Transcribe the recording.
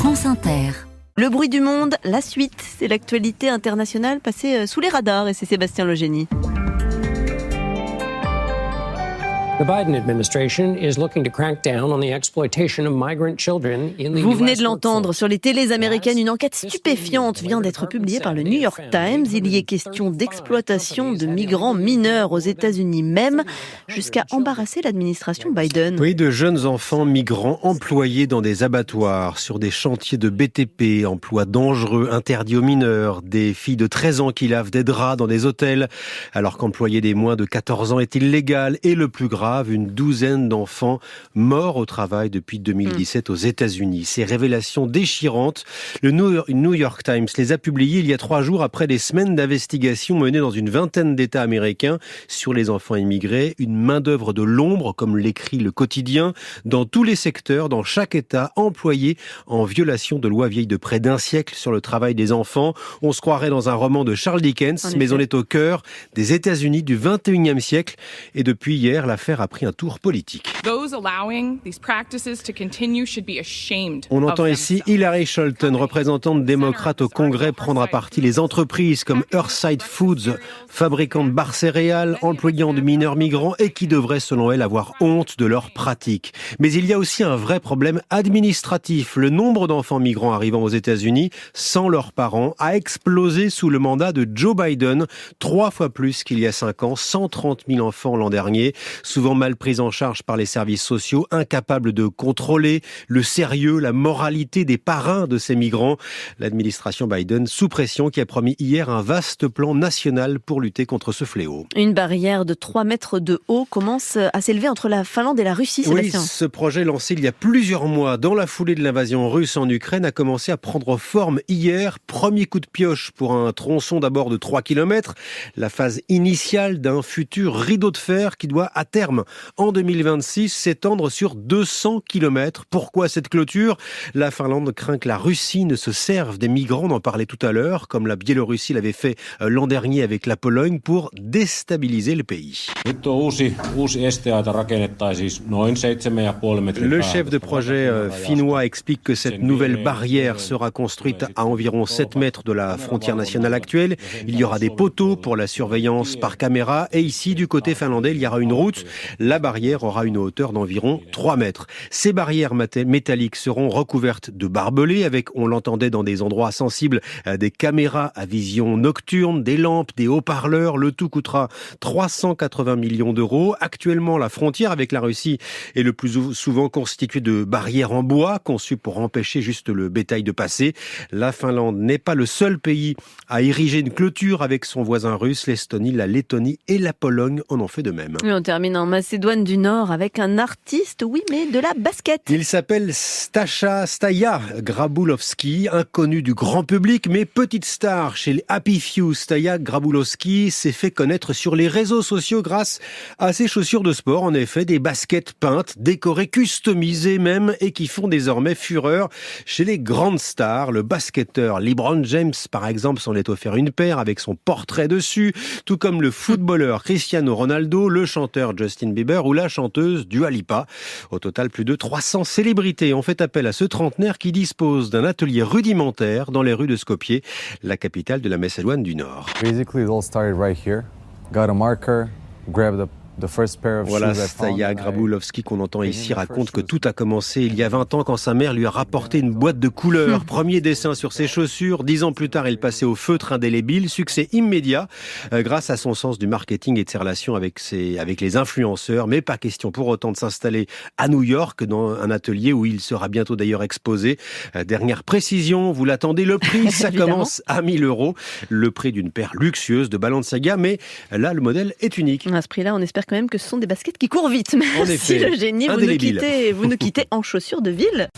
France Inter. Le bruit du monde, la suite, c'est l'actualité internationale passée sous les radars et c'est Sébastien Legénie. The Biden administration is looking to crack down on the exploitation of migrant children in the US. Vous venez de l'entendre sur les télés américaines, une enquête stupéfiante vient d'être publiée par le New York Times. Il y est question d'exploitation de migrants mineurs aux États-Unis même, jusqu'à embarrasser l'administration Biden. Oui, de jeunes enfants migrants employés dans des abattoirs, sur des chantiers de BTP, emplois dangereux, interdits aux mineurs, des filles de 13 ans qui lavent des draps dans des hôtels, alors qu'employer des moins de 14 ans est illégal, et le plus grave, une douzaine d'enfants morts au travail depuis 2017 aux États-Unis. Ces révélations déchirantes, le New York Times les a publiées il y a 3 jours après des semaines d'investigations menées dans une vingtaine d'États américains sur les enfants immigrés. Une main-d'œuvre de l'ombre, comme l'écrit le quotidien, dans tous les secteurs, dans chaque État, employés en violation de lois vieilles de près d'un siècle sur le travail des enfants. On se croirait dans un roman de Charles Dickens, mais on est au cœur des États-Unis du 21e siècle. Et depuis hier, l'affaire a pris un tour politique. On entend ici Hillary Shelton, représentante démocrate au Congrès, prendre à partie les entreprises comme Earthside Foods, fabricant de barres céréales, employant de mineurs migrants et qui devraient, selon elle, avoir honte de leurs pratiques. Mais il y a aussi un vrai problème administratif. Le nombre d'enfants migrants arrivant aux États-Unis sans leurs parents a explosé sous le mandat de Joe Biden, 3 fois plus qu'il y a 5 ans, 130 000 enfants l'an dernier, souvent mal pris en charge par les services sociaux, incapables de contrôler le sérieux, la moralité des parrains de ces migrants. L'administration Biden, sous pression, qui a promis hier un vaste plan national pour lutter contre ce fléau. Une barrière de 3 mètres de haut commence à s'élever entre la Finlande et la Russie, Sébastien. Oui, ce projet lancé il y a plusieurs mois, dans la foulée de l'invasion russe en Ukraine, a commencé à prendre forme hier. Premier coup de pioche pour un tronçon d'abord de 3 km, la phase initiale d'un futur rideau de fer qui doit à terme, en 2026, s'étendre sur 200 km. Pourquoi cette clôture ? La Finlande craint que la Russie ne se serve des migrants, on en parlait tout à l'heure, comme la Biélorussie l'avait fait l'an dernier avec la Pologne, pour déstabiliser le pays. Le chef de projet finnois explique que cette nouvelle barrière sera construite à environ 7 mètres de la frontière nationale actuelle. Il y aura des poteaux pour la surveillance par caméra et ici, du côté finlandais, il y aura une route. La barrière aura une hauteur d'environ 3 mètres. Ces barrières métalliques seront recouvertes de barbelés avec, on l'entendait dans des endroits sensibles, des caméras à vision nocturne, des lampes, des haut-parleurs. Le tout coûtera 380 millions d'euros. Actuellement, la frontière avec la Russie est le plus souvent constituée de barrières en bois conçues pour empêcher juste le bétail de passer. La Finlande n'est pas le seul pays à ériger une clôture avec son voisin russe. L'Estonie, la Lettonie et la Pologne en ont fait de même. Et on termine en Macédoine du Nord avec un artiste, oui, mais de la basket. Il s'appelle Staja Grabulowski, inconnu du grand public, mais petite star chez les Happy Few. Staja Grabulowski s'est fait connaître sur les réseaux sociaux grâce à ses chaussures de sport. En effet, des baskets peintes, décorées, customisées même, et qui font désormais fureur chez les grandes stars. Le basketteur LeBron James, par exemple, s'en est offert une paire avec son portrait dessus, tout comme le footballeur Cristiano Ronaldo, le chanteur Justin Bieber ou la chanteuse Dua Lipa. Au total, plus de 300 célébrités ont fait appel à ce trentenaire qui dispose d'un atelier rudimentaire dans les rues de Skopje, la capitale de la Macédoine du Nord. Basically, it all started right here. Got a marker, grabbed the first pair of voilà, shoes I found. Staja Grabulowski qu'on entend ici raconte que tout a commencé il y a 20 ans quand sa mère lui a rapporté une boîte de couleurs. Premier dessin sur ses chaussures. 10 ans plus tard, il passait au feutre indélébile. Succès immédiat grâce à son sens du marketing et de ses relations avec les influenceurs. Mais pas question pour autant de s'installer à New York dans un atelier où il sera bientôt d'ailleurs exposé. Dernière précision, vous l'attendez, le prix, ça commence à 1 000 €. Le prix d'une paire luxueuse de Balenciaga, mais là, le modèle est unique. À ce prix-là, on espère quand même que ce sont des baskets qui courent vite. En Merci effet, le génie, vous nous quittez en chaussures de ville.